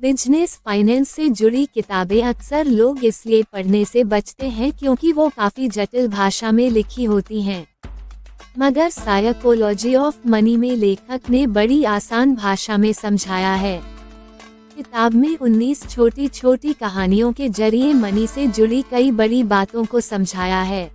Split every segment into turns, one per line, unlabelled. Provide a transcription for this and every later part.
Business finance से जुड़ी किताबें अक्सर लोग इसलिए पढ़ने से बचते हैं क्योंकि वो काफ़ी जटिल भाषा में लिखी होती हैं। मगर साइकोलॉजी ऑफ मनी में लेखक ने बड़ी आसान भाषा में समझाया है। किताब में 19 छोटी छोटी कहानियों के जरिए मनी से जुड़ी कई बड़ी बातों को समझाया है।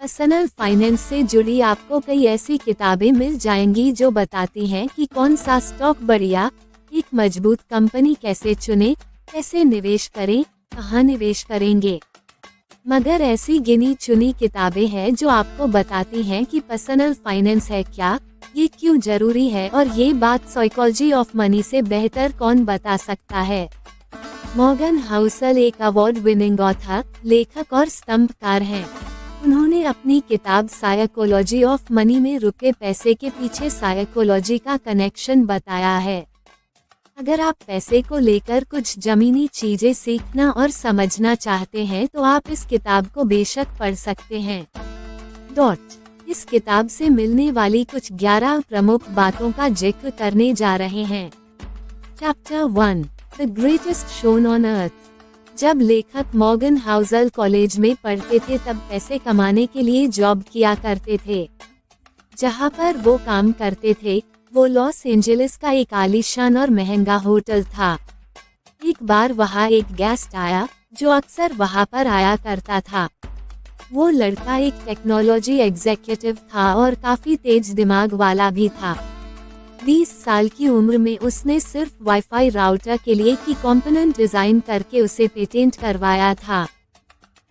पर्सनल फाइनेंस से जुड़ी आपको कई ऐसी किताबें मिल जाएंगी जो बताती हैं कि कौन सा स्टॉक बढ़िया, एक मजबूत कंपनी कैसे चुने, कैसे निवेश करें, कहाँ निवेश करेंगे। मगर ऐसी गिनी चुनी किताबें हैं जो आपको बताती हैं कि पर्सनल फाइनेंस है क्या, ये क्यों जरूरी है और ये बात साइकोलॉजी ऑफ मनी से बेहतर कौन बता सकता है। मॉर्गन हाउसल एक अवार्ड विनिंग ऑथर, लेखक और स्तंभकार हैं। उन्होंने अपनी किताब साइकोलॉजी ऑफ मनी में रुके पैसे के पीछे साइकोलॉजी का कनेक्शन बताया है। अगर आप पैसे को लेकर कुछ जमीनी चीजें सीखना और समझना चाहते हैं तो आप इस किताब को बेशक पढ़ सकते हैं। इस किताब से मिलने वाली कुछ 11 प्रमुख बातों का जिक्र करने जा रहे हैं। Chapter 1, the greatest shown on earth. जब लेखक मॉर्गन हाउसल कॉलेज में पढ़ते थे तब पैसे कमाने के लिए जॉब किया करते थे। जहाँ पर वो काम करते थे वो लॉस एंजलिस का एक आलीशान और महंगा होटल था। एक बार वहाँ एक गेस्ट आया जो अक्सर वहाँ पर आया करता था। वो लड़का एक टेक्नोलॉजी एग्जीक्यूटिव था और काफी तेज दिमाग वाला भी था। 20 साल की उम्र में उसने सिर्फ वाईफाई राउटर के लिए की कंपोनेंट डिजाइन करके उसे पेटेंट करवाया था।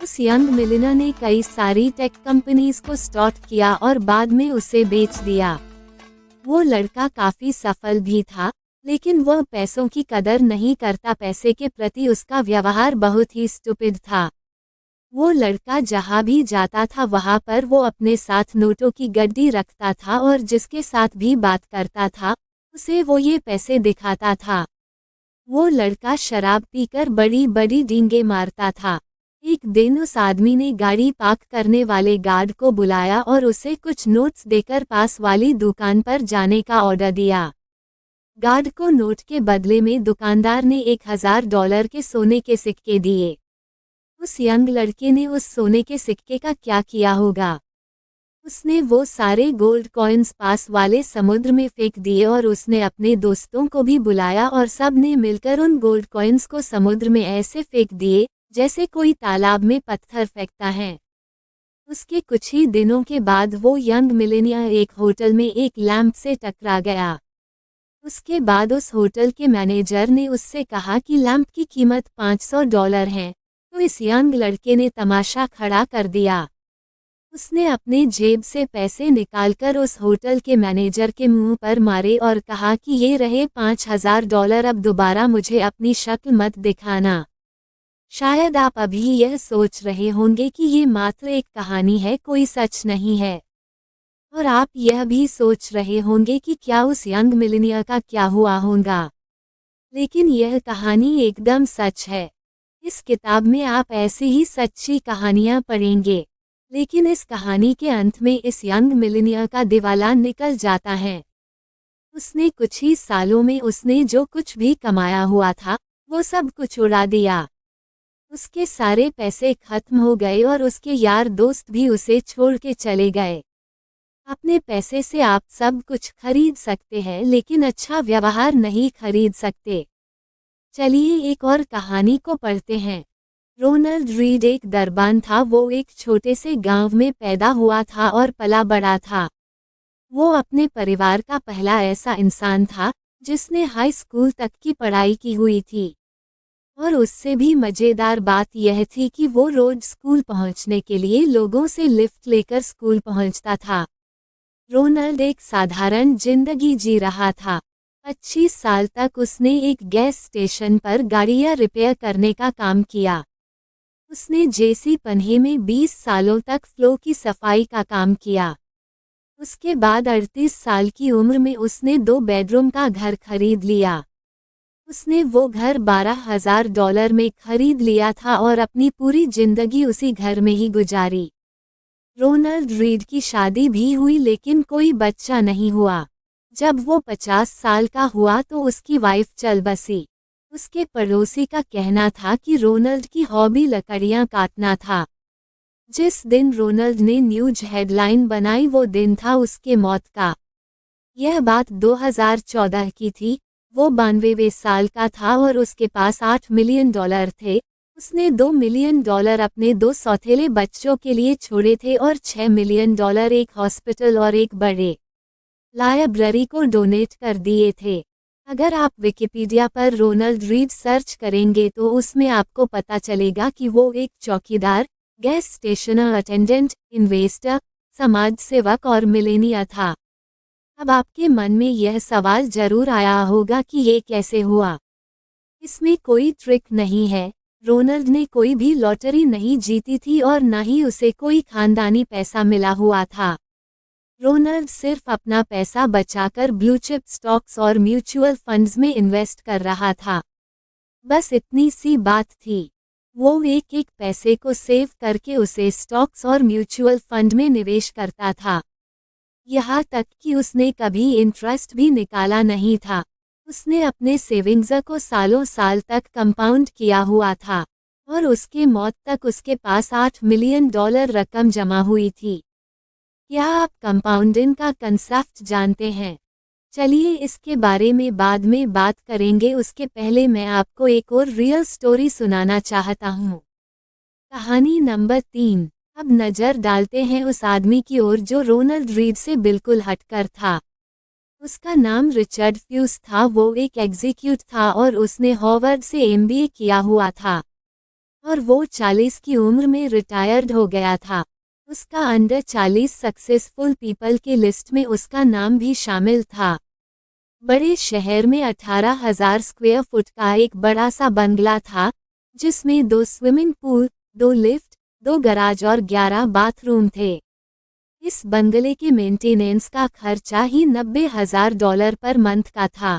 उस यंग मिलियनेयर ने कई सारी टेक कंपनीज को स्टार्ट किया और बाद में उसे बेच दिया। वो लड़का काफी सफल भी था, लेकिन वह पैसों की कदर नहीं करता। पैसे के प्रति उसका व्यवहार बहुत ही स्टूपिड था। वो लड़का जहाँ भी जाता था वहाँ पर वो अपने साथ नोटों की गड्डी रखता था और जिसके साथ भी बात करता था उसे वो ये पैसे दिखाता था। वो लड़का शराब पीकर बड़ी बड़ी डींगे मारता था। एक दिन उस आदमी ने गाड़ी पार्क करने वाले गार्ड को बुलाया और उसे कुछ नोट्स देकर पास वाली दुकान पर जाने का ऑर्डर दिया। गार्ड को नोट के बदले में दुकानदार ने $1000 के सोने के सिक्के दिए। उस यंग लड़के ने उस सोने के सिक्के का क्या किया होगा? उसने वो सारे गोल्ड कॉइन्स पास वाले समुद्र में फेंक दिए और उसने अपने दोस्तों को भी बुलाया और सब ने मिलकर उन गोल्ड कॉइन्स को समुद्र में ऐसे फेंक दिए जैसे कोई तालाब में पत्थर फेंकता है। उसके कुछ ही दिनों के बाद वो यंग मिलेनियर एक होटल में एक लैंप से टकरा गया। उसके बाद उस होटल के मैनेजर ने उससे कहा कि लैंप की कीमत $500 है, तो इस यंग लड़के ने तमाशा खड़ा कर दिया। उसने अपने जेब से पैसे निकालकर उस होटल के मैनेजर के मुंह पर मारे और कहा कि ये रहे $5000, अब दोबारा मुझे अपनी शक्ल मत दिखाना। शायद आप अभी यह सोच रहे होंगे कि ये मात्र एक कहानी है, कोई सच नहीं है। और आप यह भी सोच रहे होंगे कि क्या उस यंग मिलेनियर का क्या हुआ होगा। लेकिन यह कहानी एकदम सच है। इस किताब में आप ऐसी ही सच्ची कहानियां पढ़ेंगे, लेकिन इस कहानी के अंत में इस यंग मिलेनियर का दिवाला निकल जाता है। उसने कुछ ही सालों में उसने जो कुछ भी कमाया हुआ था वो सब कुछ उड़ा दिया। उसके सारे पैसे खत्म हो गए और उसके यार दोस्त भी उसे छोड़ के चले गए। अपने पैसे से आप सब कुछ खरीद सकते हैं, लेकिन अच्छा व्यवहार नहीं खरीद सकते। चलिए एक और कहानी को पढ़ते हैं। रोनाल्ड रीड एक दरबान था। वो एक छोटे से गांव में पैदा हुआ था और पला बड़ा था। वो अपने परिवार का पहला ऐसा इंसान था जिसने हाई स्कूल तक की पढ़ाई की हुई थी। और उससे भी मज़ेदार बात यह थी कि वो रोज स्कूल पहुंचने के लिए लोगों से लिफ्ट लेकर स्कूल पहुंचता था। रोनाल्ड एक साधारण जिंदगी जी रहा था। 25 साल तक उसने एक गैस स्टेशन पर गाड़ियां रिपेयर करने का काम किया। उसने जेसी पन्हे में 20 सालों तक फ्लो की सफाई का काम किया। उसके बाद 38 साल की उम्र में उसने 2 बेडरूम का घर खरीद लिया। उसने वो घर $12,000 में खरीद लिया था और अपनी पूरी जिंदगी उसी घर में ही गुजारी। रोनाल्ड रीड की शादी भी हुई, लेकिन कोई बच्चा नहीं हुआ। जब वो 50 साल का हुआ तो उसकी वाइफ चल बसी। उसके पड़ोसी का कहना था कि रोनाल्ड की हॉबी लकड़ियां काटना था। जिस दिन रोनाल्ड ने न्यूज हेडलाइन बनाई वो दिन था उसके मौत का। यह बात 2014 की थी। वो 92वें साल का था और उसके पास $8 मिलियन थे। उसने $2 मिलियन अपने 2 सौतेले बच्चों के लिए छोड़े थे और $6 मिलियन एक हॉस्पिटल और एक बड़े लाइब्रेरी को डोनेट कर दिए थे। अगर आप विकिपीडिया पर रोनाल्ड रीड सर्च करेंगे तो उसमें आपको पता चलेगा कि वो एक चौकीदार, गैस स्टेशन अटेंडेंट, इन्वेस्टर, समाज सेवक और मिलेनिया था। अब आपके मन में यह सवाल जरूर आया होगा कि ये कैसे हुआ। इसमें कोई ट्रिक नहीं है। रोनाल्ड ने कोई भी लॉटरी नहीं जीती थी और न ही उसे कोई खानदानी पैसा मिला हुआ था। रोनाल्ड सिर्फ अपना पैसा बचाकर ब्लू चिप स्टॉक्स और म्यूचुअल फंड्स में इन्वेस्ट कर रहा था। बस इतनी सी बात थी। वो एक एक पैसे को सेव करके उसे स्टॉक्स और म्यूचुअल फंड में निवेश करता था। यहाँ तक कि उसने कभी इंटरेस्ट भी निकाला नहीं था। उसने अपने सेविंग्स को सालों साल तक कंपाउंड किया हुआ था और उसके मौत तक उसके पास $8 मिलियन रकम जमा हुई थी। क्या आप कंपाउंडिंग का कंसेप्ट जानते हैं? चलिए इसके बारे में बाद में बात करेंगे। उसके पहले मैं आपको एक और रियल स्टोरी सुनाना चाहता हूँ। कहानी नंबर 3। अब नज़र डालते हैं उस आदमी की ओर जो रोनाल्ड रीड से बिल्कुल हटकर था। उसका नाम रिचर्ड फ्यूज था। वो एक एग्जीक्यूटिव था और उसने हार्वर्ड से MBA किया हुआ था और वो 40 की उम्र में रिटायर्ड हो गया था। उसका अंडर 40 सक्सेसफुल पीपल की लिस्ट में उसका नाम भी शामिल था। बड़े शहर में 18,000 स्क्वायर फुट का एक बड़ा सा बंगला था जिसमें 2 स्विमिंग पूल, 2 लिफ्ट, 2 गराज और 11 बाथरूम थे। इस बंगले के मेंटेनेंस का खर्चा ही $90,000 पर मंथ का था।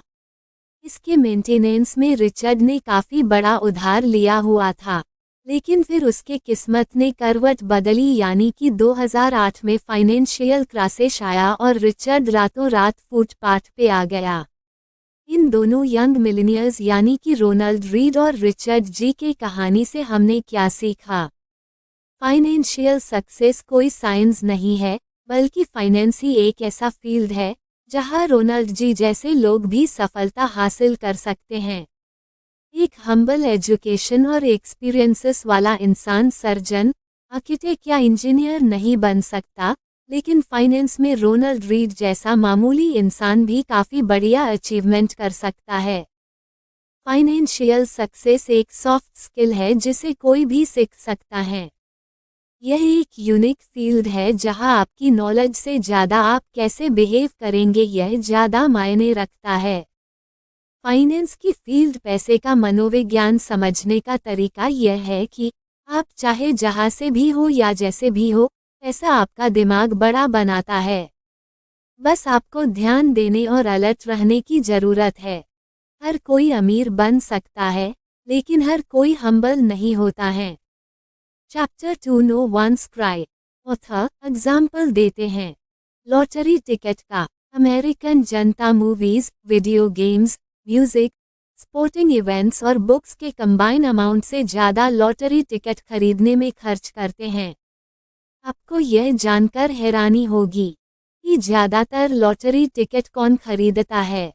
इसके मेंटेनेंस में रिचर्ड ने काफ़ी बड़ा उधार लिया हुआ था, लेकिन फिर उसके किस्मत ने करवट बदली यानी कि 2008 में फाइनेंशियल क्राइसिस आया और रिचर्ड रातों रात फुटपाथ पे आ गया। इन दोनों यंग मिलेनियर्स यानी कि रोनाल्ड रीड और रिचर्ड जी की कहानी से हमने क्या सीखा? फाइनेंशियल सक्सेस कोई साइंस नहीं है, बल्कि फाइनेंस ही एक ऐसा फील्ड है जहां रोनाल्ड जी जैसे लोग भी सफलता हासिल कर सकते हैं। एक हम्बल एजुकेशन और एक्सपीरियंसेस वाला इंसान सर्जन, आर्किटेक्ट या इंजीनियर नहीं बन सकता, लेकिन फाइनेंस में रोनाल्ड रीड जैसा मामूली इंसान भी काफ़ी बढ़िया अचीवमेंट कर सकता है। फाइनेंशियल सक्सेस एक सॉफ्ट स्किल है जिसे कोई भी सीख सकता है। यह एक यूनिक फील्ड है जहां आपकी नॉलेज से ज़्यादा आप कैसे बिहेव करेंगे यह ज़्यादा मायने रखता है। फाइनेंस की फील्ड पैसे का मनोविज्ञान समझने का तरीका यह है कि आप चाहे जहां से भी हो या जैसे भी हो, पैसा आपका दिमाग बड़ा बनाता है। बस आपको ध्यान देने और अलर्ट रहने की ज़रूरत है। हर कोई अमीर बन सकता है, लेकिन हर कोई हम्बल नहीं होता है। Chapter 2 no one's cry. Author example देते हैं। लॉटरी टिकट का। अमेरिकन जनता movies, video games, music, sporting events और बुक्स के कंबाइन अमाउंट से ज़्यादा लॉटरी टिकट खरीदने में खर्च करते हैं। आपको यह जानकर हैरानी होगी कि ज़्यादातर लॉटरी टिकट कौन खरीदता है?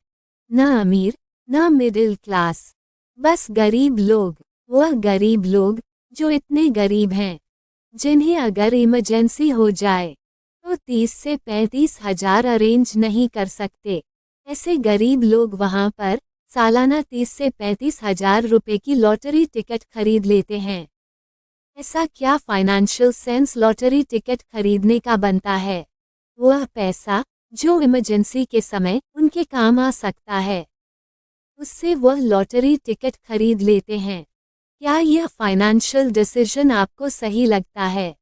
न अमीर, न मिडिल क्लास, बस गरीब लोग। वह गरीब लोग जो इतने गरीब हैं जिन्हें अगर इमरजेंसी हो जाए तो 30 से 35 हजार अरेंज नहीं कर सकते। ऐसे गरीब लोग वहां पर सालाना 30 से 35 हजार रुपए की लॉटरी टिकट खरीद लेते हैं। ऐसा क्या फाइनेंशियल सेंस लॉटरी टिकट खरीदने का बनता है? वह पैसा जो इमरजेंसी के समय उनके काम आ सकता है, उससे वह लॉटरी टिकट खरीद लेते हैं। क्या यह फाइनेंशियल डिसीजन आपको सही लगता है?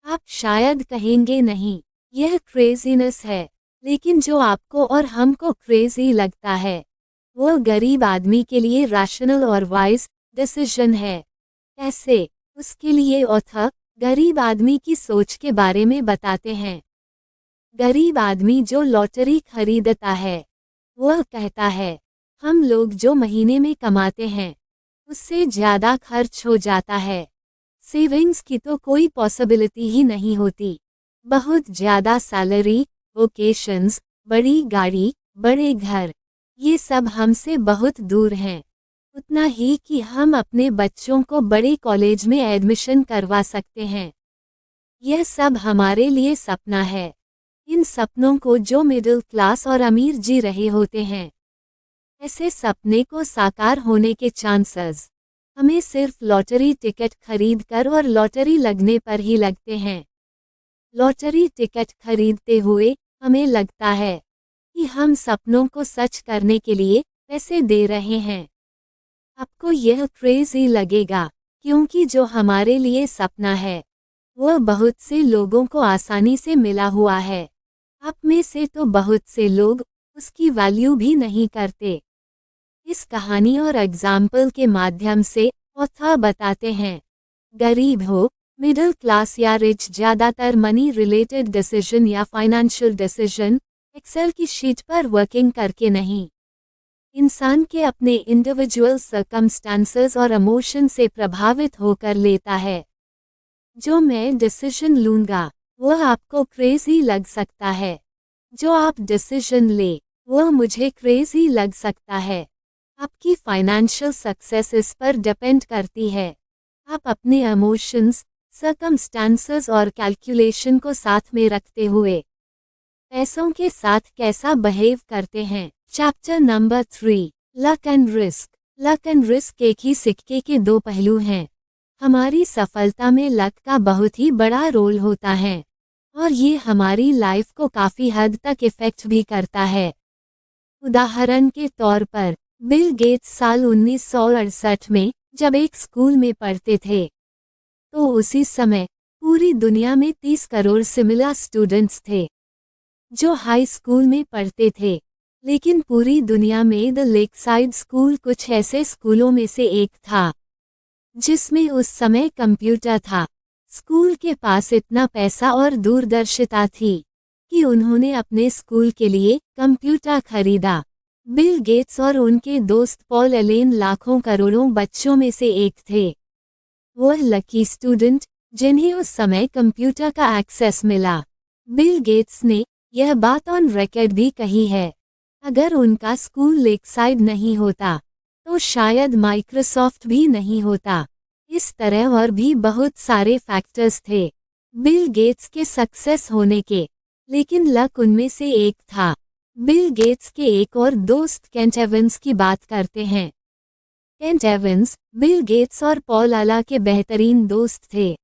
आप शायद कहेंगे नहीं, यह क्रेजीनेस है। लेकिन जो आपको और हमको क्रेजी लगता है, वह गरीब आदमी के लिए रैशनल और वाइज डिसीजन है। कैसे? उसके लिए ऑथर गरीब आदमी की सोच के बारे में बताते हैं। गरीब आदमी जो लॉटरी खरीदता है, वह कहता है, हम लोग जो महीने में कमाते हैं उससे ज़्यादा खर्च हो जाता है। सेविंग्स की तो कोई पॉसिबिलिटी ही नहीं होती। बहुत ज़्यादा सैलरी, ओकेशंस, बड़ी गाड़ी, बड़े घर, ये सब हमसे बहुत दूर हैं। उतना ही कि हम अपने बच्चों को बड़े कॉलेज में एडमिशन करवा सकते हैं। यह सब हमारे लिए सपना है। इन सपनों को जो मिडिल क्लास और अमीर जी रहे होते हैं, ऐसे सपने को साकार होने के चांसेस हमें सिर्फ लॉटरी टिकट खरीदकर और लॉटरी लगने पर ही लगते हैं। लॉटरी टिकट खरीदते हुए हमें लगता है कि हम सपनों को सच करने के लिए पैसे दे रहे हैं। आपको यह क्रेज़ी लगेगा, क्योंकि जो हमारे लिए सपना है, वह बहुत से लोगों को आसानी से मिला हुआ है। आप में से तो बहुत से लोग उसकी वैल्यू भी नहीं करते। इस कहानी और एग्जाम्पल के माध्यम से ऑथर बताते हैं, गरीब हो, मिडिल क्लास या रिच, ज़्यादातर मनी रिलेटेड डिसीजन या फाइनेंशियल डिसीजन एक्सेल की शीट पर वर्किंग करके नहीं, इंसान के अपने इंडिविजुअल सर्कमस्टांसेस और इमोशन से प्रभावित होकर लेता है। जो मैं डिसीजन लूँगा वह आपको क्रेजी लग सकता है। जो आप डिसीजन ले वह मुझे क्रेजी लग सकता है। आपकी फाइनेंशियल सक्सेस इस पर डिपेंड करती है। आप अपने इमोशंस, सर्कमस्टांसेस और कैलकुलेशन को साथ में रखते हुए पैसों के साथ कैसा बिहेव करते हैं। Chapter number 3, luck and risk. Luck and risk एक ही सिक्के के दो पहलू हैं। हमारी सफलता में लक का बहुत ही बड़ा रोल होता है और ये हमारी लाइफ को काफ़ी हद तक इफ़ेक्ट भी करता है। उदाहरण के तौर पर बिल गेट्स साल 1968 में जब एक स्कूल में पढ़ते थे, तो उसी समय पूरी दुनिया में 30 करोड़ सिमिलर स्टूडेंट्स थे जो हाई स्कूल में पढ़ते थे। लेकिन पूरी दुनिया में द लेकसाइड स्कूल कुछ ऐसे स्कूलों में से एक था जिसमें उस समय कंप्यूटर था। स्कूल के पास इतना पैसा और दूरदर्शिता थी कि उन्होंने अपने स्कूल के लिए कंप्यूटर खरीदा। बिल गेट्स और उनके दोस्त पॉल एलेन लाखों करोड़ों बच्चों में से एक थे। वह लकी स्टूडेंट जिन्हें उस समय कंप्यूटर का एक्सेस मिला। बिल गेट्स ने यह बात ऑन रिकॉर्ड भी कही है, अगर उनका स्कूल लेकसाइड नहीं होता तो शायद माइक्रोसॉफ्ट भी नहीं होता। इस तरह और भी बहुत सारे फैक्टर्स थे बिल गेट्स के सक्सेस होने के, लेकिन लक उनमें से एक था। बिल गेट्स के एक और दोस्त केंट एवंस की बात करते हैं। केंट एवंस बिल गेट्स और पॉल अला के बेहतरीन दोस्त थे।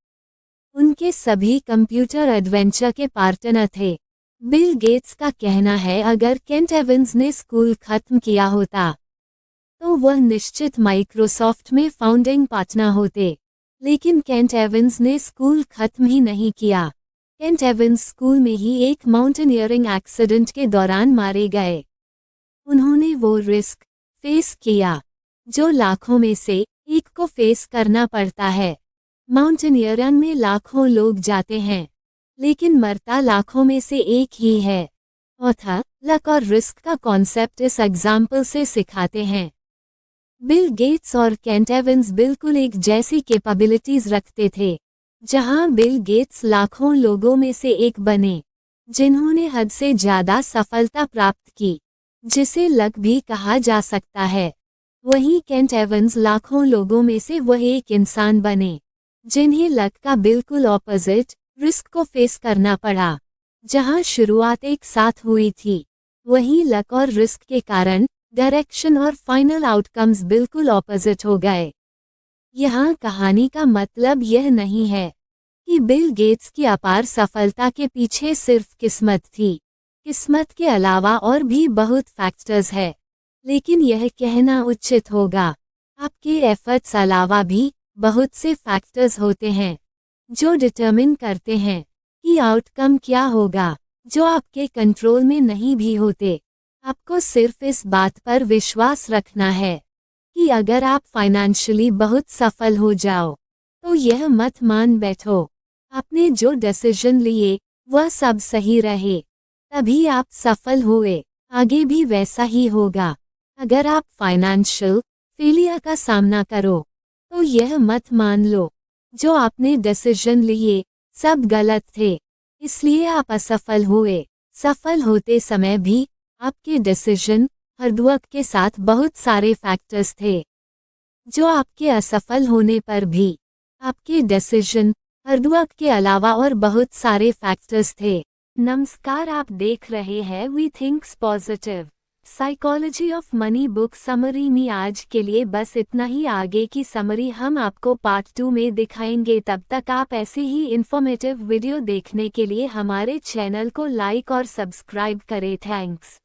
उनके सभी कंप्यूटर एडवेंचर के पार्टनर थे। बिल गेट्स का कहना है, अगर केंट एवंस ने स्कूल खत्म किया होता तो वह निश्चित माइक्रोसॉफ्ट में फाउंडिंग पार्टनर होते। लेकिन केंट एवंस ने स्कूल खत्म ही नहीं किया। केंट एवंस स्कूल में ही एक माउंटेनियरिंग एक्सीडेंट के दौरान मारे गए। उन्होंने वो रिस्क फेस किया जो लाखों में से एक को फेस करना पड़ता है। माउंटेनियरिंग में लाखों लोग जाते हैं, लेकिन मरता लाखों में से एक ही है। ऑथर लक और रिस्क का कॉन्सेप्ट इस एग्जाम्पल से सिखाते हैं। बिल गेट्स और केंट एवंस बिल्कुल एक जैसी कैपेबिलिटीज रखते थे। जहां बिल गेट्स लाखों लोगों में से एक बने जिन्होंने हद से ज़्यादा सफलता प्राप्त की, जिसे लक भी कहा जा सकता है, वहीं केंट एवंस लाखों लोगों में से वह एक इंसान बने जिन्हें लक का बिल्कुल ऑपोजिट रिस्क को फेस करना पड़ा। जहां शुरुआत एक साथ हुई थी, वहीं लक और रिस्क के कारण डायरेक्शन और फाइनल आउटकम्स बिल्कुल ऑपोजिट हो गए। यहाँ कहानी का मतलब यह नहीं है कि बिल गेट्स की अपार सफलता के पीछे सिर्फ किस्मत थी। किस्मत के अलावा और भी बहुत फैक्टर्स है, लेकिन यह कहना उचित होगा आपके एफर्ट्स अलावा भी बहुत से फैक्टर्स होते हैं जो डिटरमिन करते हैं कि आउटकम क्या होगा, जो आपके कंट्रोल में नहीं भी होते। आपको सिर्फ इस बात पर विश्वास रखना है कि अगर आप फाइनेंशियली बहुत सफल हो जाओ तो यह मत मान बैठो आपने जो डिसीजन लिए वह सब सही रहे, तभी आप सफल हुए, आगे भी वैसा ही होगा। अगर आप फाइनेंशियल फेलियर का सामना करो तो यह मत मान लो जो आपने डिसीजन लिए सब गलत थे, इसलिए आप असफल हुए। सफल होते समय भी आपके डिसीजन हार्डवर्क के साथ बहुत सारे फैक्टर्स थे जो आपके असफल होने पर भी आपके डिसीजन हार्डवर्क के अलावा और बहुत सारे फैक्टर्स थे। नमस्कार, आप देख रहे हैं we thinks positive psychology of money book summary में। आज के लिए बस इतना ही, आगे की समरी हम आपको पार्ट 2 में दिखाएंगे। तब तक आप ऐसे ही इंफॉर्मेटिव वीडियो देखने के लिए हमारे चैनल को लाइक और सब्सक्राइब करें। थैंक्स।